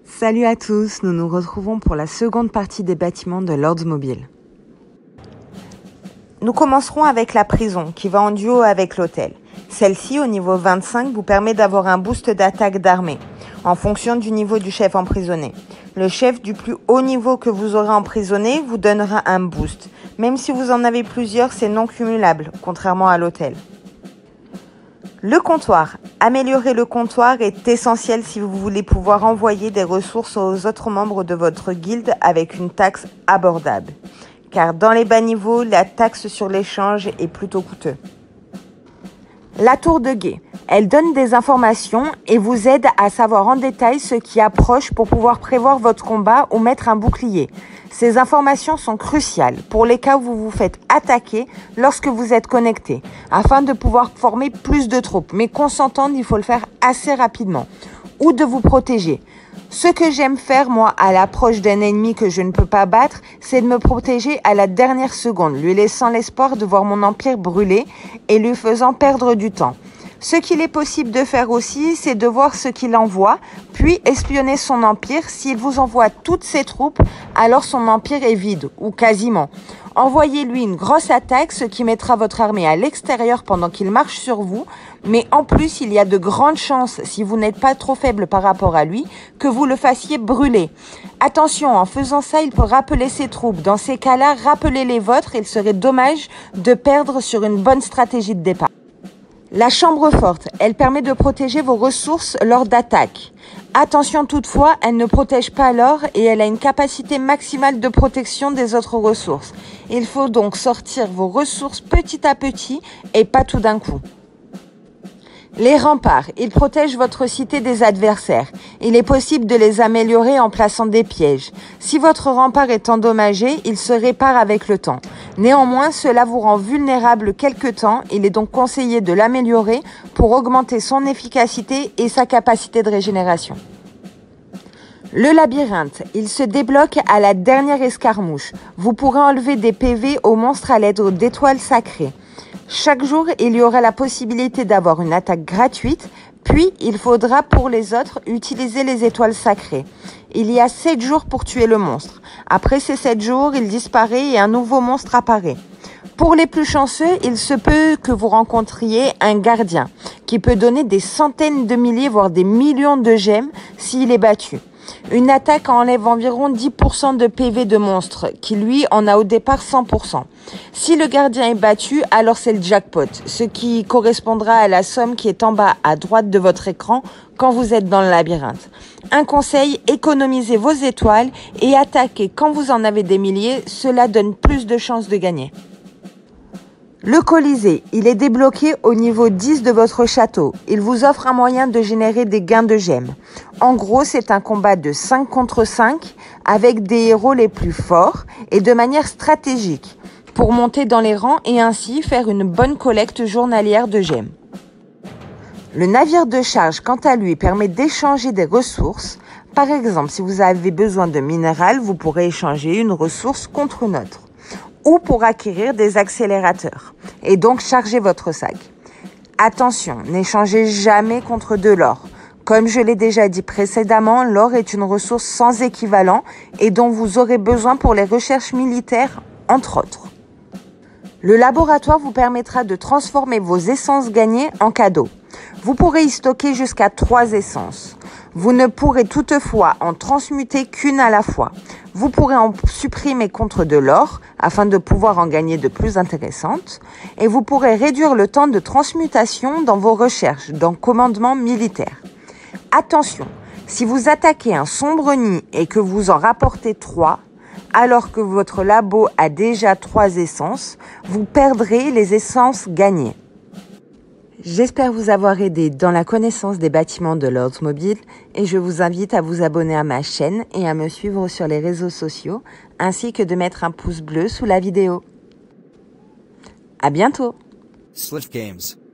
Salut à tous, nous nous retrouvons pour la seconde partie des bâtiments de l'Oldsmobile. Nous commencerons avec la prison qui va en duo avec l'hôtel. Celle-ci, au niveau 25, vous permet d'avoir un boost d'attaque d'armée en fonction du niveau du chef emprisonné. Le chef du plus haut niveau que vous aurez emprisonné vous donnera un boost. Même si vous en avez plusieurs, c'est non cumulable, contrairement à l'hôtel. Le comptoir. Améliorer le comptoir est essentiel si vous voulez pouvoir envoyer des ressources aux autres membres de votre guilde avec une taxe abordable. Car dans les bas niveaux, la taxe sur l'échange est plutôt coûteuse. La tour de guet. Elle donne des informations et vous aide à savoir en détail ce qui approche pour pouvoir prévoir votre combat ou mettre un bouclier. Ces informations sont cruciales pour les cas où vous vous faites attaquer lorsque vous êtes connecté, afin de pouvoir former plus de troupes. Mais qu'on s'entende, il faut le faire assez rapidement. Ou de vous protéger. Ce que j'aime faire, moi, à l'approche d'un ennemi que je ne peux pas battre, c'est de me protéger à la dernière seconde, lui laissant l'espoir de voir mon empire brûler et lui faisant perdre du temps. Ce qu'il est possible de faire aussi, c'est de voir ce qu'il envoie, puis espionner son empire. S'il vous envoie toutes ses troupes, alors son empire est vide, ou quasiment. Envoyez-lui une grosse attaque, ce qui mettra votre armée à l'extérieur pendant qu'il marche sur vous. Mais en plus, il y a de grandes chances, si vous n'êtes pas trop faible par rapport à lui, que vous le fassiez brûler. Attention, en faisant ça, il peut rappeler ses troupes. Dans ces cas-là, rappelez les vôtres. Il serait dommage de perdre sur une bonne stratégie de départ. La chambre forte, elle permet de protéger vos ressources lors d'attaques. Attention toutefois, elle ne protège pas l'or et elle a une capacité maximale de protection des autres ressources. Il faut donc sortir vos ressources petit à petit et pas tout d'un coup. Les remparts, ils protègent votre cité des adversaires. Il est possible de les améliorer en plaçant des pièges. Si votre rempart est endommagé, il se répare avec le temps. Néanmoins, cela vous rend vulnérable quelque temps. Il est donc conseillé de l'améliorer pour augmenter son efficacité et sa capacité de régénération. Le labyrinthe, il se débloque à la dernière escarmouche. Vous pourrez enlever des PV aux monstres à l'aide d'étoiles sacrées. Chaque jour, il y aura la possibilité d'avoir une attaque gratuite, puis il faudra pour les autres utiliser les étoiles sacrées. Il y a 7 jours pour tuer le monstre. Après ces 7 jours, il disparaît et un nouveau monstre apparaît. Pour les plus chanceux, il se peut que vous rencontriez un gardien qui peut donner des centaines de milliers, voire des millions de gemmes s'il est battu. Une attaque enlève environ 10% de PV de monstre, qui lui en a au départ 100%. Si le gardien est battu, alors c'est le jackpot, ce qui correspondra à la somme qui est en bas à droite de votre écran quand vous êtes dans le labyrinthe. Un conseil, économisez vos étoiles et attaquez quand vous en avez des milliers, cela donne plus de chances de gagner. Le Colisée, il est débloqué au niveau 10 de votre château. Il vous offre un moyen de générer des gains de gemmes. En gros, c'est un combat de 5 contre 5 avec des héros les plus forts et de manière stratégique pour monter dans les rangs et ainsi faire une bonne collecte journalière de gemmes. Le navire de charge, quant à lui, permet d'échanger des ressources. Par exemple, si vous avez besoin de minéral, vous pourrez échanger une ressource contre une autre. Ou pour acquérir des accélérateurs et donc charger votre sac. Attention, n'échangez jamais contre de l'or. Comme je l'ai déjà dit précédemment, l'or est une ressource sans équivalent et dont vous aurez besoin pour les recherches militaires, entre autres. Le laboratoire vous permettra de transformer vos essences gagnées en cadeaux. Vous pourrez y stocker jusqu'à 3 essences. Vous ne pourrez toutefois en transmuter qu'une à la fois. Vous pourrez en supprimer contre de l'or afin de pouvoir en gagner de plus intéressantes. Et vous pourrez réduire le temps de transmutation dans vos recherches, dans commandement militaire. Attention, si vous attaquez un sombre nid et que vous en rapportez 3, alors que votre labo a déjà 3 essences, vous perdrez les essences gagnées. J'espère vous avoir aidé dans la connaissance des bâtiments de l'Oldsmobile et je vous invite à vous abonner à ma chaîne et à me suivre sur les réseaux sociaux ainsi que de mettre un pouce bleu sous la vidéo. À bientôt! Swift Games.